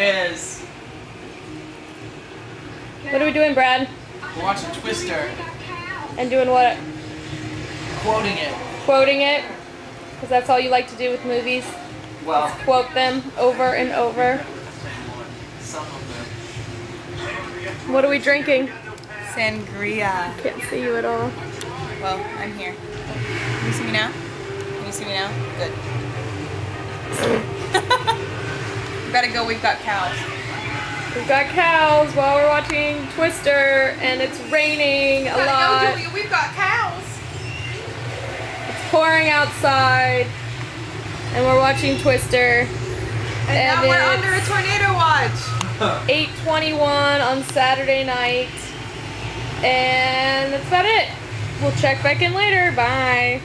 is. What are we doing, Brad? We're watching Twister. And doing what? Quoting it. Quoting it? Because that's all you like to do with movies? Well, quote them over and over. some of them. What are we drinking? Sangria. Can't see you at all. Well, I'm here. Can you see me now? Can you see me now? Good. We gotta go, we've got cows. We've got cows while we're watching Twister, and it's raining a lot. Go, Julia, we've got cows. It's pouring outside, and we're watching Twister. And now we're under a tornado watch. 8:21 on Saturday night, and that's about it. We'll check back in later. Bye.